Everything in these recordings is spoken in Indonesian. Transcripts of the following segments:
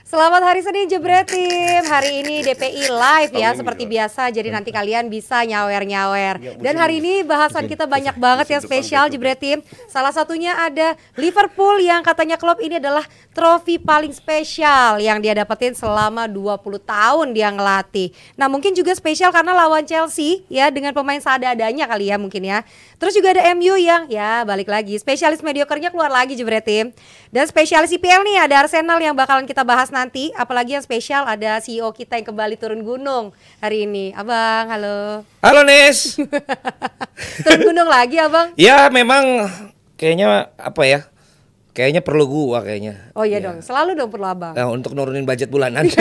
Selamat hari Senin Jebret Tim. Hari ini DPI live ya seperti biasa. Jadi nanti kalian bisa nyawer-nyawer. Dan hari ini bahasan kita banyak banget yang spesial Jebret Tim. Salah satunya ada Liverpool yang katanya klub ini adalah trofi paling spesial yang dia dapetin selama 20 tahun dia ngelatih. Nah, mungkin juga spesial karena lawan Chelsea ya dengan pemain seadanya kali ya mungkin ya. Terus juga ada MU yang ya balik lagi spesialis mediokernya keluar lagi Jebret Tim. Dan spesialis IPL nih ada Arsenal yang bakalan kita bahas nanti. Apalagi yang spesial ada CEO kita yang kembali turun gunung hari ini. Abang, halo. Halo Nes. Turun gunung lagi Abang? Ya memang kayaknya apa ya? Kayaknya perlu gua kayaknya. Oh iya ya. dong, selalu dong perlu Abang. Nah, untuk nurunin budget bulanan.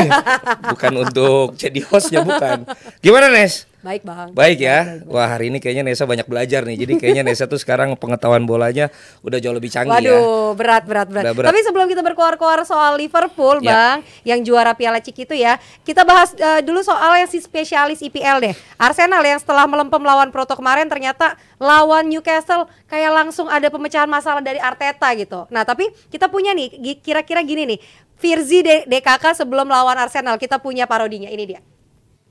Bukan untuk jadi hostnya, bukan. Gimana Nes? Baik Bang. Baik ya. Wah hari ini kayaknya Nesa banyak belajar nih. Jadi kayaknya Nesa tuh sekarang pengetahuan bolanya udah jauh lebih canggih. Waduh, ya. berat. Tapi sebelum kita berkoar-koar soal Liverpool Bang, yang juara Piala Cik itu ya, kita bahas dulu soal yang si spesialis IPL deh. Arsenal yang setelah melempem lawan Porto kemarin ternyata lawan Newcastle kayak langsung ada pemecahan masalah dari Arteta gitu. Nah tapi kita punya nih, kira-kira gini nih, Virzi DKK sebelum lawan Arsenal, kita punya parodinya, ini dia.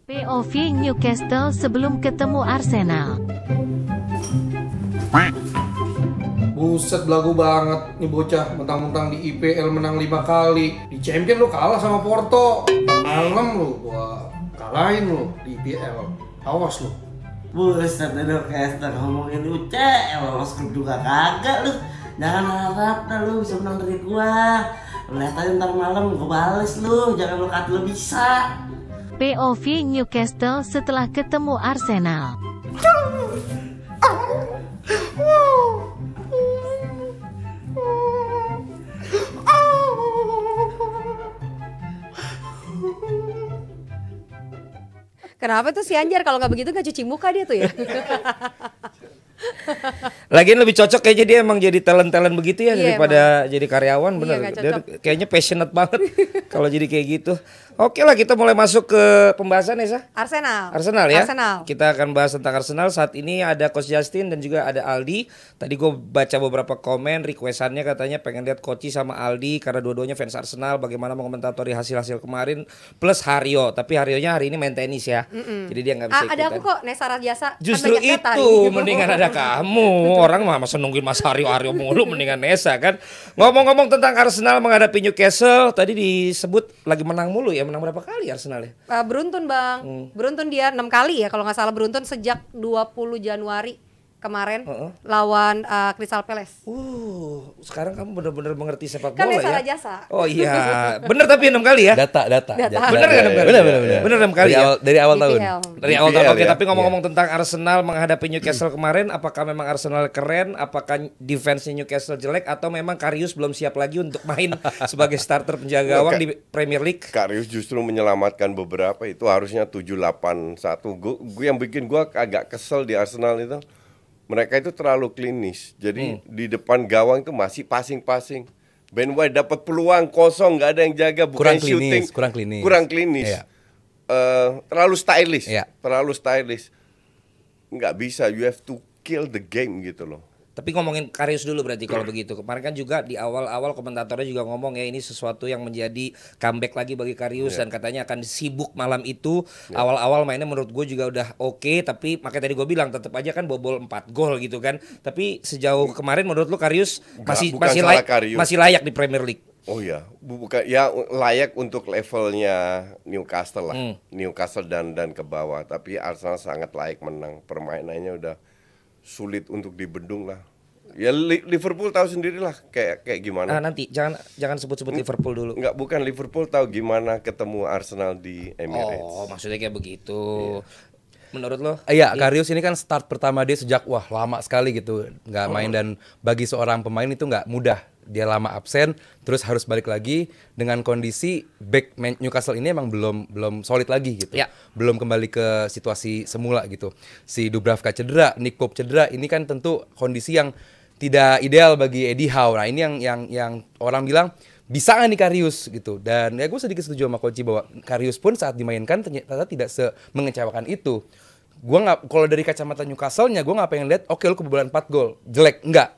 POV Newcastle sebelum ketemu Arsenal. Buset belagu banget nih bocah, mentang-mentang di IPL menang 5 kali. Di Champion lu kalah sama Porto. Malam lu gua kalahin lu di IPL. Awas lu. Buset deh Newcastle ngomongin UCL, lolos grup juga kagak lu. Jangan harap dah lu bisa menang dari gua. Lihat aja ntar malam gua bales lu, jangan lu kata lu bisa. POV Newcastle setelah ketemu Arsenal. Kenapa tuh si Anjar kalau nggak begitu nggak cuci muka dia tuh ya? Lagian lebih cocok kayaknya dia emang jadi talent begitu ya daripada emang. jadi karyawan, bener. Iya, Dia kayaknya passionate banget kalau jadi kayak gitu. Oke lah, kita mulai masuk ke pembahasan Nesa. Arsenal ya. Kita akan bahas tentang Arsenal. Saat ini ada Coach Justin dan juga ada Aldi. Tadi gue baca beberapa komen requestannya, katanya pengen lihat Coach sama Aldi karena dua-duanya fans Arsenal. Bagaimana menkomentatori hasil-hasil kemarin plus Haryo. Tapi Haryonya hari ini main tenis ya. Jadi dia nggak bisa ikutan. Ada aku kok, Nesa Rajasa. Justru kan itu mendingan ada kamu. Orang mah masa nungguin Mas Haryo mulu, mendingan Nesa kan. Ngomong-ngomong tentang Arsenal menghadapi Newcastle, tadi disebut lagi menang mulu ya. Menang berapa kali Arsenal ya? Beruntun Bang. Beruntun dia 6 kali ya kalau nggak salah, beruntun sejak 20 Januari kemarin lawan Crystal Palace. Sekarang kamu benar-benar mengerti sepak Kan bola Nesa ya. Rajasa. Oh iya, bener tapi 6 kali ya? Data. Bener kan 6 kali? Bener 6 kali ya? Dari awal tahun. Dari awal tahun. Oke, ya? tapi ngomong-ngomong tentang Arsenal menghadapi Newcastle kemarin, apakah memang Arsenal keren? Apakah defense-nya Newcastle jelek? Atau memang Karius belum siap lagi untuk main sebagai starter penjaga gawang di Premier League? Karius justru menyelamatkan beberapa, itu harusnya 7-8-1. Gue yang bikin gue agak kesel di Arsenal itu, mereka itu terlalu klinis. Jadi di depan gawang itu masih passing. Ben White dapat peluang kosong, nggak ada yang jaga, bukan shooting. Kurang klinis. Iya. Terlalu stylish. Iya. Terlalu stylish. Nggak bisa, you have to kill the game gitu loh. Tapi ngomongin Karius dulu berarti kalau begitu. Kemarin kan juga di awal-awal komentatornya juga ngomong ya ini sesuatu yang menjadi comeback lagi bagi Karius dan katanya akan sibuk malam itu. Awal-awal mainnya menurut gue juga udah oke, tapi makanya tadi gue bilang tetap aja kan bobol 4 gol gitu kan. Tapi sejauh kemarin menurut lu Karius masih layak di Premier League? Oh ya, bukan ya, layak untuk levelnya Newcastle lah. Newcastle dan ke bawah, tapi Arsenal sangat layak menang. Permainannya udah sulit untuk dibendung lah. Ya Liverpool tahu sendirilah kayak gimana. Nanti jangan sebut-sebut Liverpool dulu. Enggak, bukan Liverpool tahu gimana ketemu Arsenal di Emirates. Oh, maksudnya kayak begitu. Menurut lo? Iya, Karius ini kan start pertama dia sejak lama sekali gitu nggak main, dan bagi seorang pemain itu nggak mudah. Dia lama absen, terus harus balik lagi dengan kondisi back Newcastle ini emang belum solid lagi gitu. Ya. Belum kembali ke situasi semula gitu. Si Dubravka cedera, Nick Pope cedera, ini kan tentu kondisi yang tidak ideal bagi Eddie Howe. Nah, ini yang orang bilang bisa nggak nih Karius gitu. Dan ya gue sedikit setuju sama Koci bahwa Karius pun saat dimainkan ternyata tidak mengecewakan itu. Gue nggak, kalau dari kacamata Newcastle-nya gue nggak pengen lihat oke lu kebobolan 4 gol jelek, enggak.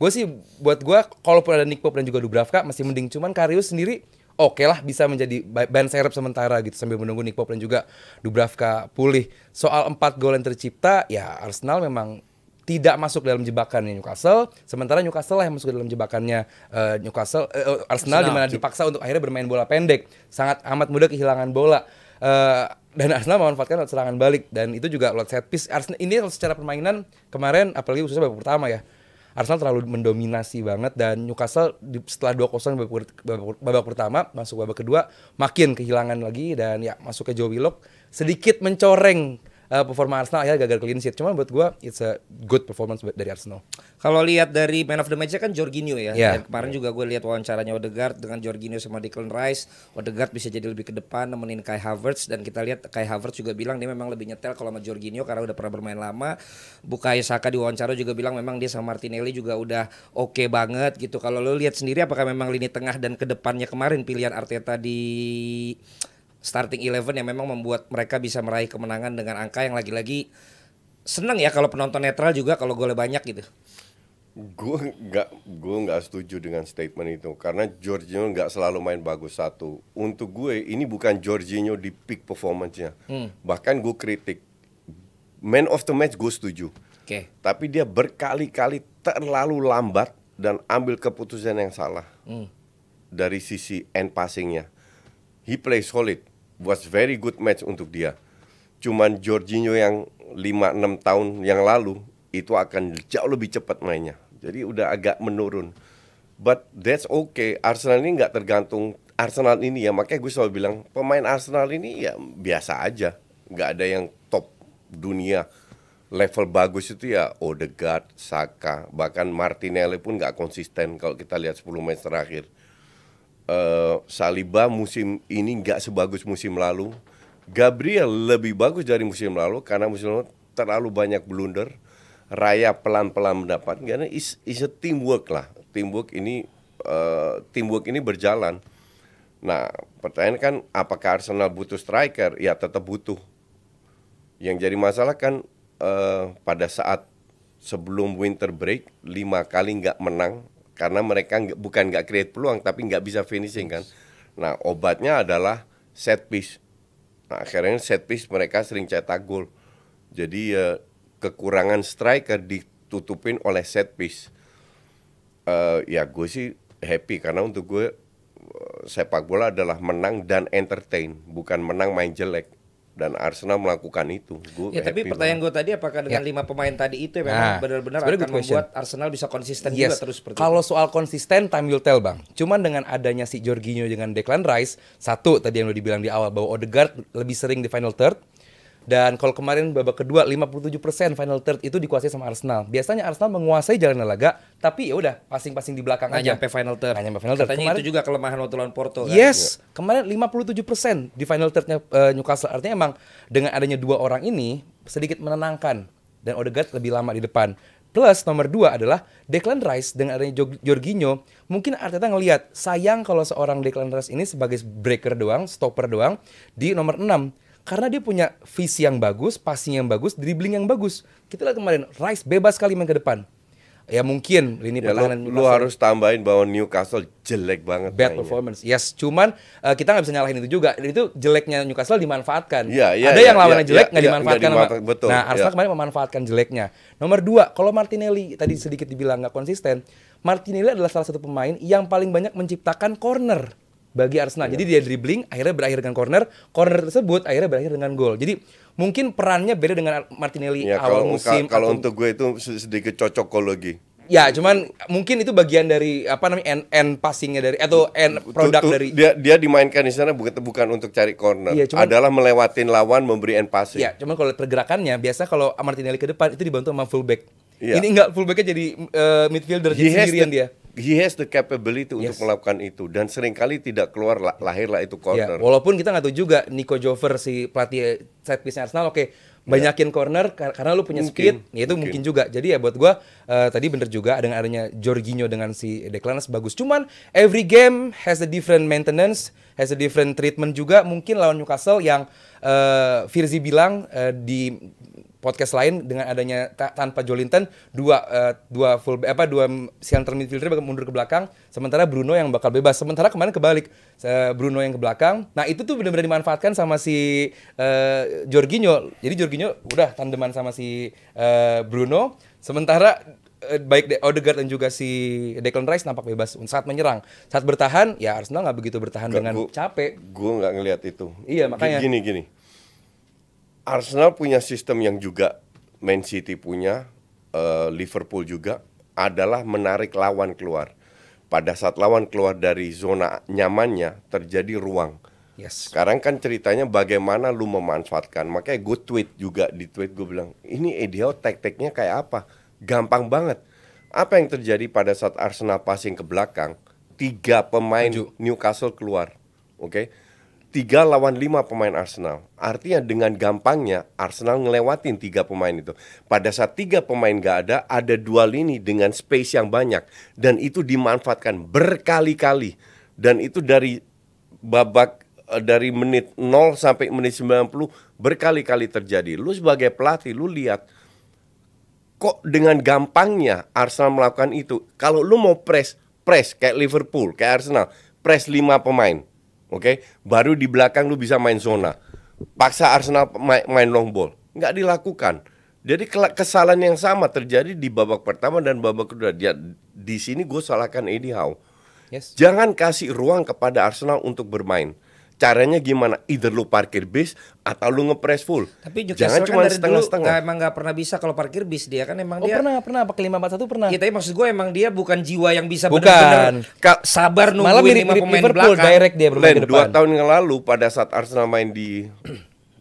Gue sih buat gue kalaupun ada Nick Pope dan juga Dubravka masih mending, cuman Karius sendiri oke lah bisa menjadi ban serep sementara gitu sambil menunggu Nick Pope dan juga Dubravka pulih. Soal 4 gol yang tercipta, ya Arsenal memang tidak masuk dalam jebakannya Newcastle, sementara Newcastle lah yang masuk dalam jebakannya Arsenal di mana dipaksa untuk akhirnya bermain bola pendek, sangat amat mudah kehilangan bola. Dan Arsenal memanfaatkan serangan balik dan itu juga lewat set piece. Arsenal ini secara permainan kemarin apalagi khususnya babak pertama ya, Arsenal terlalu mendominasi banget dan Newcastle setelah 2-0 babak pertama masuk babak kedua makin kehilangan lagi dan ya masuk ke Joe Willock sedikit mencoreng performa Arsenal, akhirnya gagal clean sheet. Cuman buat gue it's a good performance dari Arsenal. Kalau lihat dari man of the match-nya kan Jorginho ya. Yeah. Dan kemarin juga gue lihat wawancaranya Odegaard dengan Jorginho sama Declan Rice. Odegaard bisa jadi lebih ke depan nemenin Kai Havertz, dan kita lihat Kai Havertz juga bilang dia memang lebih nyetel kalau sama Jorginho karena udah pernah bermain lama. Bukayo Saka di wawancara juga bilang memang dia sama Martinelli juga udah oke banget gitu. Kalau lo lihat sendiri apakah memang lini tengah dan ke depannya kemarin pilihan Arteta di starting 11 yang memang membuat mereka bisa meraih kemenangan dengan angka yang lagi-lagi seneng ya kalau penonton netral juga kalau golnya banyak gitu. Gue nggak setuju dengan statement itu karena Jorginho nggak selalu main bagus. Satu, untuk gue ini bukan Jorginho di peak performance-nya. Bahkan gue kritik man of the match, gue setuju. Tapi dia berkali-kali terlalu lambat dan ambil keputusan yang salah dari sisi end passing-nya. He plays solid, was very good match untuk dia. Cuman Jorginho yang 5-6 tahun yang lalu itu akan jauh lebih cepat mainnya. Jadi udah agak menurun. But that's okay. Arsenal ini nggak tergantung Arsenal ini ya. Makanya gue selalu bilang pemain Arsenal ini ya biasa aja. Nggak ada yang top dunia. Level bagus itu ya Odegaard, Saka, bahkan Martinelli pun nggak konsisten kalau kita lihat 10 match terakhir. Saliba musim ini nggak sebagus musim lalu. Gabriel lebih bagus dari musim lalu karena musim lalu terlalu banyak blunder. Raya pelan-pelan mendapat karena is a teamwork lah. Teamwork ini berjalan. Nah, pertanyaan kan apakah Arsenal butuh striker? Ya tetap butuh. Yang jadi masalah kan pada saat sebelum winter break 5 kali nggak menang. Karena mereka bukan nggak create peluang, tapi nggak bisa finishing kan. Nah, obatnya adalah set piece. Nah, akhirnya set piece mereka sering cetak gol. Jadi kekurangan striker ditutupin oleh set piece. Ya gue sih happy karena untuk gue sepak bola adalah menang dan entertain, bukan menang main jelek. Dan Arsenal melakukan itu. Ya tapi pertanyaan gue tadi apakah dengan 5 pemain tadi itu memang benar-benar akan membuat Arsenal bisa konsisten juga terus seperti itu. Kalau soal konsisten time will tell bang. Cuman dengan adanya si Jorginho dengan Declan Rice, satu tadi yang lo dibilang di awal bahwa Odegaard lebih sering di final third. Dan kalau kemarin babak kedua 57% final third itu dikuasai sama Arsenal. Biasanya Arsenal menguasai jalan laga, tapi ya udah passing-passing di belakang aja. Nyampe final third. Katanya kemarin, itu juga kelemahan waktu lawan Porto kan? Yes, kemarin 57% di final thirdnya Newcastle. Artinya emang dengan adanya 2 orang ini sedikit menenangkan dan Odegaard lebih lama di depan. Plus nomor 2 adalah Declan Rice dengan adanya Jorginho. Mungkin Arteta ngelihat sayang kalau seorang Declan Rice ini sebagai breaker doang, stopper doang di nomor 6. Karena dia punya visi yang bagus, passing yang bagus, dribbling yang bagus. Kita lihat kemarin, Rice bebas sekali main ke depan. Ya mungkin lini pertahanan lu harus tambahin bahwa Newcastle jelek banget. Bad performance. Yes, cuman kita nggak bisa nyalahin itu juga. Itu jeleknya Newcastle dimanfaatkan. Ada yang lawannya jelek nggak dimanfaatkan. Betul. Nah, Arsenal kemarin memanfaatkan jeleknya. Nomor 2, kalau Martinelli tadi sedikit dibilang nggak konsisten. Martinelli adalah salah satu pemain yang paling banyak menciptakan corner bagi Arsenal. Jadi dia dribbling akhirnya berakhir dengan corner tersebut akhirnya berakhir dengan gol. Jadi mungkin perannya beda dengan Martinelli awal musim. Kalau untuk gue itu sedikit cocokologi. Ya, cuman mungkin itu bagian dari end passingnya dari atau end produk dari dia dimainkan di sana bukan untuk cari corner. Ya, adalah melewatin lawan memberi end passing. Ya, cuman kalau pergerakannya biasa kalau Martinelli ke depan itu dibantu sama fullback. Ya. Ini enggak, fullbacknya jadi midfielder sendirian dia. He has the capability untuk melakukan itu dan seringkali tidak keluar lahirlah itu corner. Ya, walaupun kita nggak tahu juga Nico Jover si pelatih set piece Arsenal banyakin corner karena lu punya speed, ya itu mungkin juga. Jadi ya buat gua tadi bener juga dengan adanya Jorginho dengan si Declan Rice bagus. Cuman every game has a different maintenance, has a different treatment juga. Mungkin lawan Newcastle yang Virzi bilang di podcast lain dengan adanya tanpa Joelinton dua center midfielder bakal mundur ke belakang, sementara Bruno yang bakal bebas. Sementara kemarin kebalik, Bruno yang ke belakang. Nah itu tuh benar-benar dimanfaatkan sama si Jorginho. Jadi Jorginho udah tandeman sama si Bruno, sementara baik Odegaard dan juga si Declan Rice nampak bebas saat menyerang. Saat bertahan, ya Arsenal nggak begitu bertahan dengan capek. Gue nggak ngelihat itu. Iya makanya. Gini. Arsenal punya sistem yang juga Man City punya, Liverpool juga, adalah menarik lawan keluar. Pada saat lawan keluar dari zona nyamannya, terjadi ruang. Yes. Sekarang kan ceritanya bagaimana lu memanfaatkan. Makanya gue tweet juga, di tweet gue bilang, ini Eddie Howe taktiknya kayak apa? Gampang banget. Apa yang terjadi pada saat Arsenal passing ke belakang? 3 pemain Newcastle keluar, oke? 3 lawan 5 pemain Arsenal. Artinya dengan gampangnya Arsenal ngelewatin 3 pemain itu. Pada saat 3 pemain gak ada 2 lini dengan space yang banyak. Dan itu dimanfaatkan berkali-kali. Dan itu dari babak dari menit 0 sampai menit 90 berkali-kali terjadi. Lu sebagai pelatih, lu lihat kok dengan gampangnya Arsenal melakukan itu. Kalau lu mau press kayak Liverpool, kayak Arsenal, press 5 pemain. Oke, baru di belakang lu bisa main zona. Paksa Arsenal main long ball, nggak dilakukan. Jadi kesalahan yang sama terjadi di babak pertama dan babak kedua. Di sini gue salahkan Eddie Howe. Yes. Jangan kasih ruang kepada Arsenal untuk bermain. Caranya gimana? Either lu parkir bis atau lu ngepres full. Tapi jangan cuma setengah-setengah. Emang nggak pernah bisa kalau parkir bis dia kan emang dia. Pernah pakai 5-4-1 pernah. Iya, tapi maksud gue emang dia bukan jiwa yang bisa benar-benar sabar nungguin malah mirip 5 pemain Liverpool belakang. direct dia bermain di depan. 2 tahun yang lalu pada saat Arsenal main di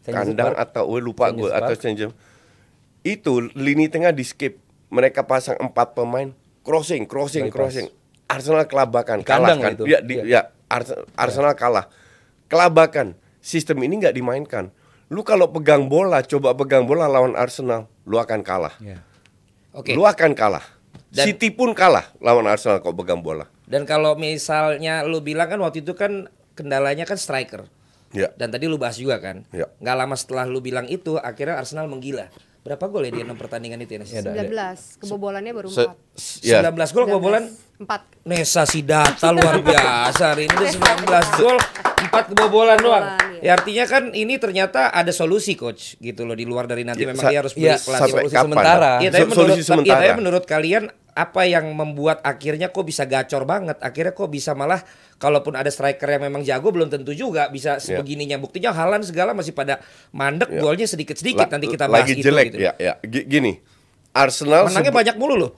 kandang atau lupa gue atau St. James, itu lini tengah di skip. Mereka pasang 4 pemain crossing. Arsenal kelabakan, kalah kan. Arsenal kalah. Kelabakan. Sistem ini nggak dimainkan. Lu kalau pegang bola, coba pegang bola lawan Arsenal, lu akan kalah. Yeah. Okay. Lu akan kalah. City pun kalah lawan Arsenal kalau pegang bola. Dan kalau misalnya lu bilang kan waktu itu kan kendalanya kan striker. Ya. Dan tadi lu bahas juga kan. Ya. Nggak lama setelah lu bilang itu, akhirnya Arsenal menggila. Berapa gol ya di 6 pertandingan itu ya? 19, kebobolannya baru 4. 19 gol kebobolan 4. Nesa Sidata luar biasa hari ini udah 19 gol 4 kebobolan doang. Ya artinya kan ini ternyata ada solusi coach gitu loh di luar dari nanti memang dia harus beli pelatih solusi sementara. Iya, tapi menurut kalian apa yang membuat akhirnya kok bisa gacor banget? Akhirnya kok bisa malah kalaupun ada striker yang memang jago belum tentu juga bisa sebegininya. Buktinya Haaland segala masih pada mandek, golnya sedikit-sedikit nanti kita bahas lagi itu jelek, gitu. Gini, Arsenal menangnya banyak mulu loh.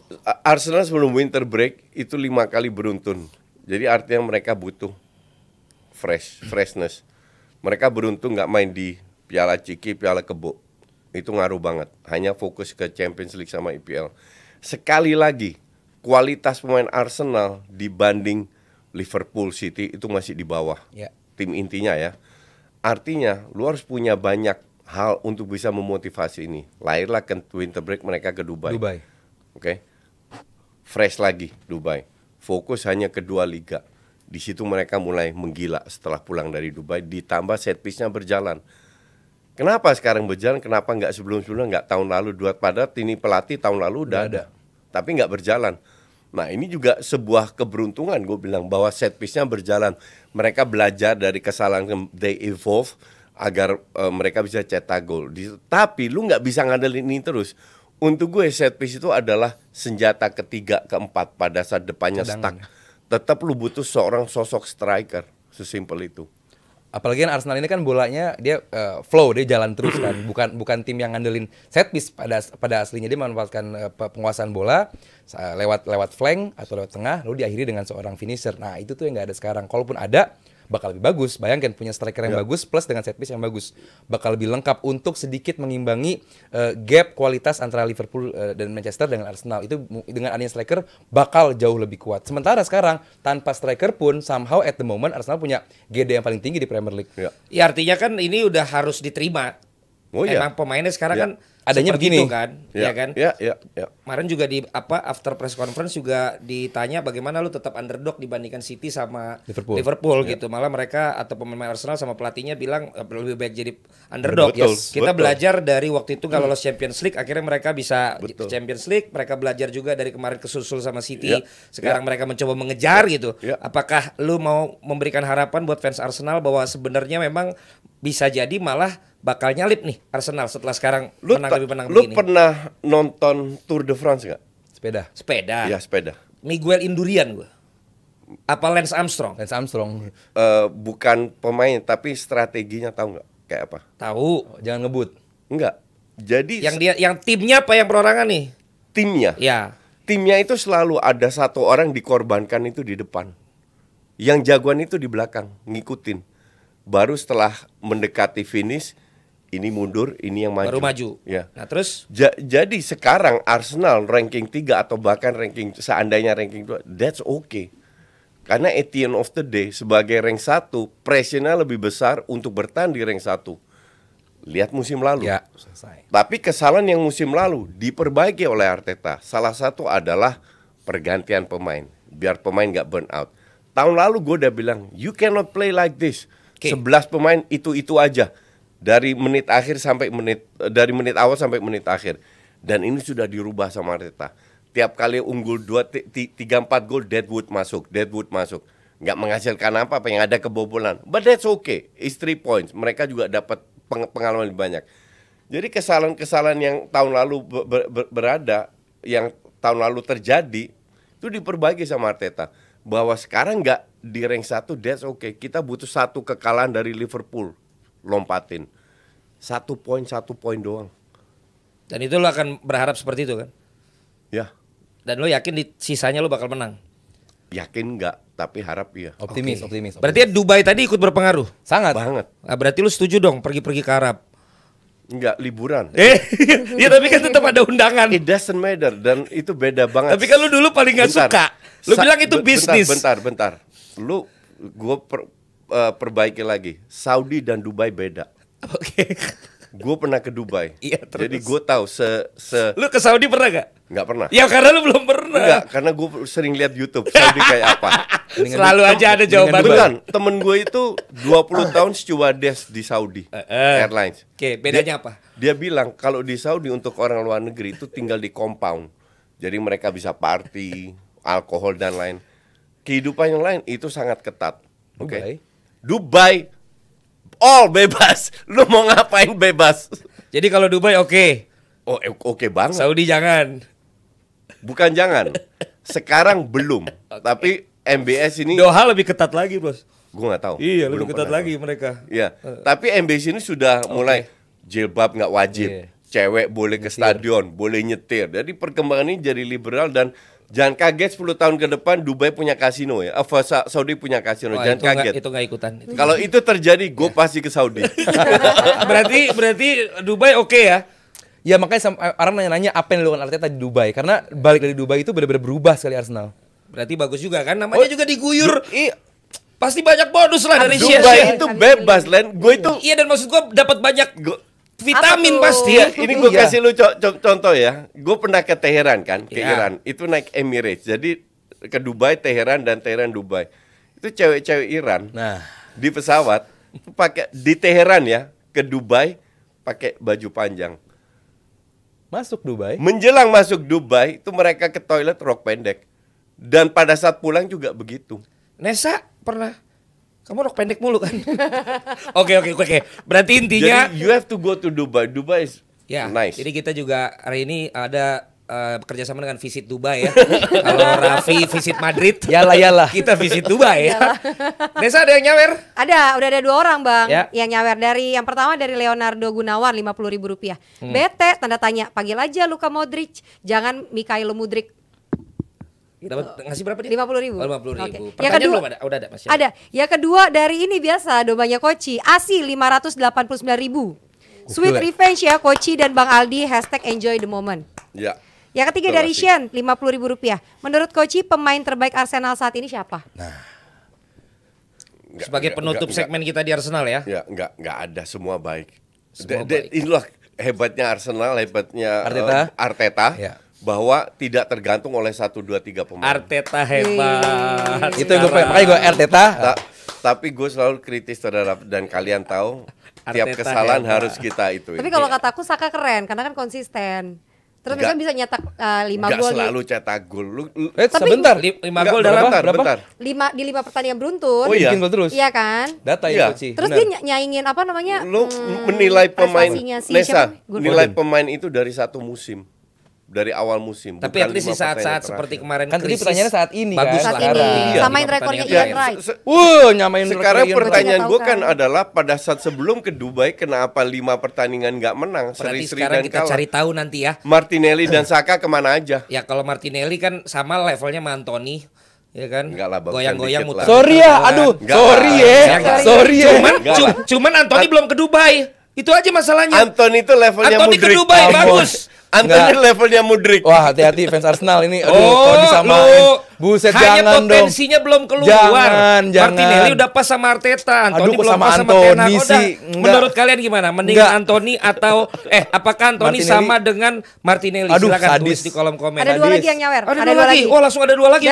Arsenal sebelum winter break itu 5 kali beruntun. Jadi artinya mereka butuh freshness. Mereka beruntung nggak main di Piala Ciki, Piala Kebo. Itu ngaruh banget. Hanya fokus ke Champions League sama IPL. Sekali lagi, kualitas pemain Arsenal dibanding Liverpool, City itu masih di bawah. Yeah. Tim intinya ya. Artinya, lu harus punya banyak hal untuk bisa memotivasi ini. Lahirlah ke winter break mereka ke Dubai. Oke. Fresh lagi Dubai. Fokus hanya ke 2 liga. Di situ mereka mulai menggila setelah pulang dari Dubai. Ditambah set piece-nya berjalan. Kenapa sekarang berjalan? Kenapa nggak sebelum-sebelumnya? Nggak tahun lalu. Padahal ini pelatih tahun lalu udah ada. Tapi nggak berjalan. Nah ini juga sebuah keberuntungan. Gue bilang bahwa set piece-nya berjalan. Mereka belajar dari kesalahan. They evolve agar mereka bisa cetak gol. Tapi lu nggak bisa ngandelin ini terus. Untuk gue set piece itu adalah senjata ketiga, keempat pada saat depannya stuck. Tetap lu butuh seorang sosok striker, sesimpel itu. Apalagi kan Arsenal ini kan bolanya dia flow, dia jalan terus kan. Bukan tim yang ngandelin set piece pada aslinya. Dia memanfaatkan penguasaan bola lewat flank atau lewat tengah lalu diakhiri dengan seorang finisher. Nah, itu tuh yang nggak ada sekarang. Kalaupun ada bakal lebih bagus. Bayangkan punya striker yang bagus plus dengan set piece yang bagus. Bakal lebih lengkap untuk sedikit mengimbangi gap kualitas antara Liverpool dan Manchester dengan Arsenal. Itu dengan adanya striker bakal jauh lebih kuat. Sementara sekarang tanpa striker pun somehow at the moment Arsenal punya GD yang paling tinggi di Premier League. Ya artinya kan ini udah harus diterima. Emang pemainnya sekarang kan adanya begini kan, ya kan? Ya. Kemarin juga di after press conference juga ditanya bagaimana lu tetap underdog dibandingkan City sama Liverpool gitu. Malah mereka atau pemain Arsenal sama pelatihnya bilang lebih baik jadi underdog. Betul, Kita belajar dari waktu itu kalau lolos Champions League, akhirnya mereka bisa Champions League. Mereka belajar juga dari kemarin kesusul sama City. Sekarang mereka mencoba mengejar gitu. Apakah lu mau memberikan harapan buat fans Arsenal bahwa sebenarnya memang bisa jadi malah bakal nyalip nih Arsenal setelah sekarang lebih menang begini. Lu pernah nonton Tour de France nggak? Sepeda. Iya, sepeda. Miguel Indurain gue. Apa Lance Armstrong? Bukan pemain tapi strateginya tahu nggak kayak apa? Tahu. Jangan ngebut. Enggak. Jadi yang timnya apa yang perorangan nih? Timnya. Ya. Timnya itu selalu ada satu orang dikorbankan itu di depan. Yang jagoan itu di belakang ngikutin. Baru setelah mendekati finish ini mundur, ini yang maju. Baru maju. Ya. Nah, terus jadi sekarang Arsenal ranking 3 atau bahkan seandainya ranking 2, that's okay. Karena at the end of the day sebagai rank 1, pressure-nya lebih besar untuk bertahan di rank 1. Lihat musim lalu. Ya, selesai. Tapi kesalahan yang musim lalu diperbaiki oleh Arteta. Salah satu adalah pergantian pemain, biar pemain nggak burn out. Tahun lalu gue udah bilang, you cannot play like this. 11 pemain itu aja. Dari menit awal sampai menit akhir. Dan ini sudah dirubah sama Arteta. Tiap kali unggul 3-4 gol, Deadwood masuk. Nggak menghasilkan apa yang ada kebobolan. But that's okay. It's 3 points. Mereka juga dapat pengalaman lebih banyak. Jadi kesalahan-kesalahan yang tahun lalu yang tahun lalu terjadi, itu diperbaiki sama Arteta. Bahwa sekarang nggak di rank 1, that's okay. Kita butuh 1 kekalahan dari Liverpool. Lompatin 1 poin doang. Dan itu lo akan berharap seperti itu kan? Ya. Dan lo yakin di sisanya lo bakal menang? Yakin enggak, tapi harap iya. Optimis. Berarti Dubai tadi ikut berpengaruh? Sangat. Banget. Nah, berarti lo setuju dong pergi-pergi ke Arab? Enggak, liburan. Ya tapi kan tetap ada undangan. It doesn't matter, dan itu beda banget. Tapi kan lo dulu paling gak suka. Lo bilang itu bisnis. Bentar. Gue perbaiki lagi. Saudi dan Dubai beda. Oke. Gue pernah ke Dubai. Iya, terus. Jadi gue tahu Lu ke Saudi pernah gak? Nggak pernah. Ya karena lu belum pernah. Enggak, karena gue sering lihat YouTube Saudi kayak apa. Selalu aja ada jawaban. Beneran, temen gue itu 20 tahun stewardess di Saudi Airlines. Oke, bedanya apa? Dia bilang kalau di Saudi untuk orang luar negeri itu tinggal di compound. Jadi mereka bisa party, alkohol dan lain. Kehidupan yang lain itu sangat ketat. Oke. Dubai all bebas. Lu mau ngapain bebas. Jadi kalau Dubai oke. Oh, oke banget. Saudi jangan. Bukan jangan. Sekarang belum. Tapi MBS ini Doha lebih ketat lagi, Bos. Gue nggak tahu. Iya, lebih ketat lagi mereka. Iya. Tapi MBS ini sudah mulai jilbab nggak wajib. Cewek boleh ke stadion, boleh nyetir. Jadi perkembangan ini jadi liberal dan jangan kaget 10 tahun ke depan Dubai punya kasino ya. Saudi punya kasino. Jangan kaget. Itu nggak ikutan. Kalau itu terjadi, gue pasti ke Saudi. berarti Dubai oke ya? Ya makanya orang nanya-nanya apa yang dilakukan Arteta di Dubai. Karena balik dari Dubai itu benar-benar berubah sekali Arsenal. Berarti bagus juga kan? Namanya juga diguyur. Pasti banyak bonus lah dari Dubai share. itu bebas, Len. Gue itu Iya, dan maksud gue dapat banyak vitamin pasti. Iya, ini gue kasih lu contoh ya. Gue pernah ke Teheran kan, Iran. Itu naik Emirates. Jadi ke Dubai, Teheran dan Teheran Dubai. Itu cewek-cewek Iran. Nah, di pesawat pakai di Teheran ya, ke Dubai pakai baju panjang. masuk Dubai. Menjelang masuk Dubai itu mereka ke toilet rok pendek. Dan pada saat pulang juga begitu. Nesa pernah. Kamu rok pendek mulu kan? Oke. Berarti intinya jadi you have to go to Dubai. Dubai is nice. Jadi kita juga hari ini ada bekerja sama dengan Visit Dubai ya. Kalau Raffi Visit Madrid, yalah. Kita Visit Dubai ya. Nesa ada yang nyawer? Udah ada 2 orang bang ya. yang nyawer. Yang pertama dari Leonardo Gunawan, Rp50.000. Bete tanda tanya, panggil aja Luka Modric, jangan Mikhail Mudryk. Dapat ngasih berapa dia? 50.000. 50.000. Okay. Pertanyaan kedua, belum ada? Udah ada Mas. Ada. Yang kedua dari ini biasa domanya Koci, ASI 589.000. Sweet revenge ya Koci dan Bang Aldi, #enjoy the moment. Ya. Yang ketiga dari Shen, Rp50.000. Menurut Koci pemain terbaik Arsenal saat ini siapa? Sebagai penutup segmen kita di Arsenal ya. Ya, enggak ada semua baik. Semua baik. Inilah hebatnya Arsenal, hebatnya Arteta. Ya. Bahwa tidak tergantung oleh 1, 2, 3 pemain. Arteta hebat. Itu yang makanya gue Arteta. Tapi gue selalu kritis terhadap, dan kalian tahu tiap kesalahan harus kita itu. Tapi kalau kataku Saka keren karena kan konsisten. Terus misalnya bisa nyetak 5 gol. Gak selalu cetak gol. Sebentar, 5 gol dalam berapa? 5 di 5 pertandingan beruntun. Oh iya. Bikin gol terus. Iya kan? Data ya sih. Terus dia nyaingin apa namanya? Lu menilai pemain Nesa, nilai pemain itu dari 1 musim. Dari awal musim. Tapi at least di saat-saat seperti kemarin kan tadi pertanyaannya saat ini bagus kan? lah Sekarang. Samain rekornya Ian Wright. Nyamain sekarang rekor pertanyaan gue kan adalah pada saat sebelum ke Dubai kenapa 5 pertandingan nggak menang? Berarti Seri-seri sekarang dan kita kalah. cari tahu nanti ya. Martinelli dan Saka kemana aja? Ya kalau Martinelli kan sama levelnya sama Anthony. Ya kan? Enggak lah, bagusan goyang-goyang dikit muter. lah. Sorry ya, aduh. Sorry ya. Cuman Anthony belum ke Dubai. Itu aja masalahnya. Anthony itu levelnya Anthony Mudryk. ke Dubai bagus. Anthony levelnya Mudryk. Wah, hati-hati fans Arsenal ini. Aduh, kok disamain. Buset, hanya jangan dong. potensinya belum keluar. Jangan. Martinelli udah pas sama Arteta, Anthony belum sama pas sama Anthony Ten Hag. sih. Menurut kalian gimana? Mendingan Anthony atau apakah Anthony sama dengan Martinelli? Silakan tulis di kolom komen. Ada 2 lagi yang nyawer. Ada 2 lagi. Oh, langsung ada 2 lagi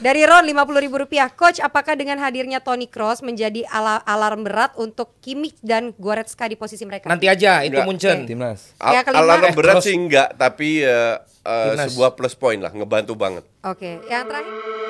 Dari Ron Rp50.000. Coach, apakah dengan hadirnya Toni Kroos menjadi alarm berat untuk Kimmich dan Goretzka di posisi mereka? Nanti aja, itu Munchen. Timnas. Alarm berat sih enggak, tapi sebuah plus point lah, ngebantu banget. Oke, yang terakhir.